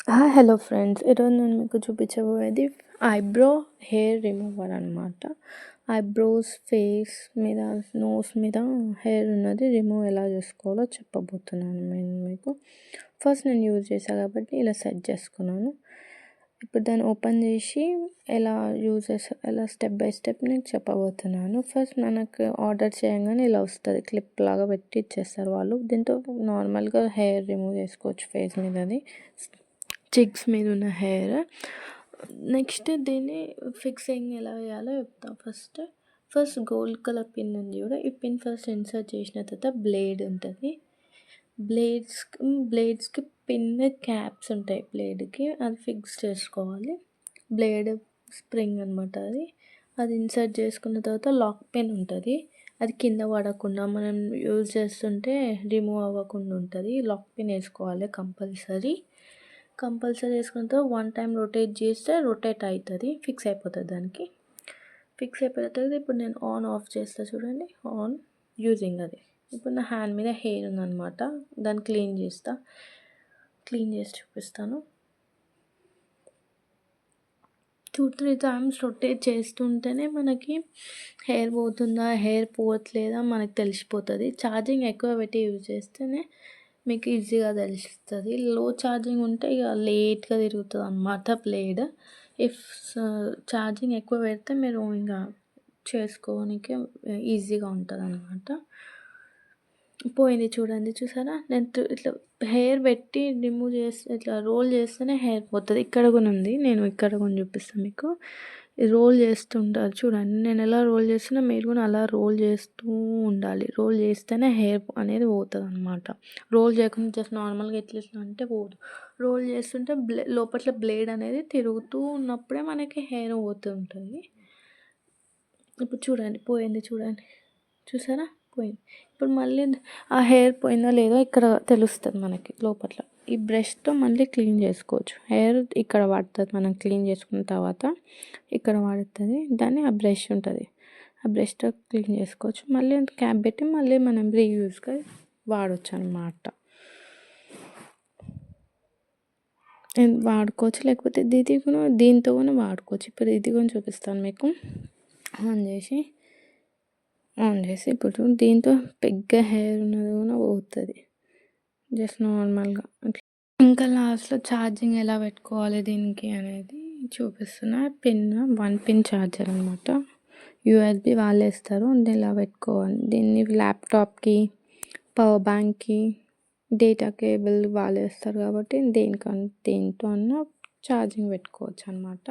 Hello friends. ఈరోజు నేను మీకు చూపించబోయేది ఐబ్రో హెయిర్ రిమూవర్ అనమాట. ఐబ్రోస్, ఫేస్ మీద, నోస్ మీద హెయిర్ ఉన్నది రిమూవ్ ఎలా చేసుకోవాలో చెప్పబోతున్నాను నేను మీకు. ఫస్ట్ నేను యూజ్ చేశాను కాబట్టి ఇలా సెట్ చేసుకున్నాను. ఇప్పుడు దాన్ని ఓపెన్ చేసి ఎలా ఎలా స్టెప్ బై స్టెప్ నేను చెప్పబోతున్నాను. ఫస్ట్ మనకు ఆర్డర్ చేయగానే ఇలా వస్తుంది, క్లిప్ లాగా పెట్టి ఇచ్చేస్తారు వాళ్ళు. దీంతో నార్మల్గా హెయిర్ రిమూవ్ చేసుకోవచ్చు ఫేస్ మీద, అది చిక్స్ మీద ఉన్న హెయిర్. నెక్స్ట్ దీన్ని ఫిక్సింగ్ ఎలా వేయాలో చెప్తాం. ఫస్ట్ గోల్డ్ కలర్ పిన్ ఉంది కూడా, ఈ పిన్ ఫస్ట్ ఇన్సర్ట్ చేసిన తర్వాత బ్లేడ్ ఉంటుంది. బ్లేడ్స్కి పిన్ క్యాప్స్ ఉంటాయి బ్లేడ్కి, అది ఫిక్స్ చేసుకోవాలి. బ్లేడ్ స్ప్రింగ్ అనమాట అది ఇన్సర్ట్ చేసుకున్న తర్వాత లాక్ పిన్ ఉంటుంది. అది కింద పడకుండా మనం యూజ్ చేస్తుంటే రిమూవ్ అవ్వకుండా ఉంటుంది. లాక్ పిన్ వేసుకోవాలి కంపల్సరీ వేసుకున్న తర్వాత 1 టైం రొటేట్ చేస్తే రొటేట్ అవుతుంది, ఫిక్స్ అయిపోతుంది దానికి. ఫిక్స్ అయిపోయిన తర్వాత ఇప్పుడు నేను ఆన్ ఆఫ్ చేస్తా చూడండి. ఆన్ యూజింగ్ అది. ఇప్పుడు నా హ్యాండ్ మీద హెయిర్ ఉందన్నమాట, దాన్ని క్లీన్ చేసి చూపిస్తాను. 2-3 టైమ్స్ రొటేట్ చేస్తుంటేనే మనకి హెయిర్ పోతుందా, హెయిర్ పోవట్లేదా మనకు తెలిసిపోతుంది. ఛార్జింగ్ ఎక్కువ పెట్టి యూజ్ చేస్తేనే మీకు ఈజీగా తెలుస్తుంది. లో ఛార్జింగ్ ఉంటే ఇక లేట్గా తిరుగుతుంది అన్నమాట బ్లేడ్. ఇఫ్ ఛార్జింగ్ ఎక్కువ పెడితే మీరు ఇంకా చేసుకోవడానికి ఈజీగా ఉంటుంది అన్నమాట. పోయింది చూడండి, చూసారా? నేను ఇట్లా హెయిర్ పెట్టి రిమూవ్ చేస్తే, ఇట్లా రోల్ చేస్తేనే హెయిర్ పోతుంది. ఇక్కడ కూడా ఉంది, నేను ఇక్కడ కూడా చూపిస్తాను మీకు. రోల్ చేస్తుంటారు చూడండి, నేను ఎలా రోల్ చేస్తున్నా మీరు కూడా అలా రోల్ చేస్తూ ఉండాలి. రోల్ చేస్తేనే హెయిర్ అనేది పోతుంది అనమాట. రోల్ చేయకుండా జస్ట్ నార్మల్గా ఎట్లా అంటే పోదు. రోల్ చేస్తుంటే లోపల బ్లేడ్ అనేది తిరుగుతూ ఉన్నప్పుడే మనకి హెయిర్ పోతుంటుంది. ఇప్పుడు చూడండి, పోయింది చూడండి, చూసారా? పోయింది. ఇప్పుడు మళ్ళీ ఆ హెయిర్ పోయిందో లేదో ఇక్కడ తెలుస్తుంది మనకి లోపల. ఈ బ్రష్తో మళ్ళీ క్లీన్ చేసుకోవచ్చు. హెయిర్ ఇక్కడ పడుతుంది, మనం క్లీన్ చేసుకున్న తర్వాత ఇక్కడ పడుతుంది. దాన్ని ఆ బ్రష్ ఉంటుంది, ఆ బ్రష్తో క్లీన్ చేసుకోవచ్చు. మళ్ళీ క్యాప్ పెట్టి మళ్ళీ మనం రీయూజ్గా వాడవచ్చు అన్నమాట. వాడుకోవచ్చు, లేకపోతే దీంతో కూడా వాడుకోవచ్చు. ఇప్పుడు ఇది కూడా చూపిస్తాను మీకు. ఆన్ చేసి ఇప్పుడు దీంతో పెద్ద హెయిర్ ఉన్నది కూడా పోతుంది, జస్ట్ నార్మల్గా. ఇంకా లాస్ట్లో ఛార్జింగ్ ఎలా పెట్టుకోవాలి దీనికి అనేది చూపిస్తున్నా. 1 పిన్ ఛార్జర్ అనమాట, యూఎస్బి వాళ్ళే ఇస్తారు. దీన్ని ఇలా పెట్టుకోవాలి. దీన్ని ల్యాప్టాప్కి, పవర్ బ్యాంక్కి, డేటా కేబుల్ వాళ్ళే ఇస్తారు కాబట్టి దేంతో అన్నా ఛార్జింగ్ పెట్టుకోవచ్చు అనమాట.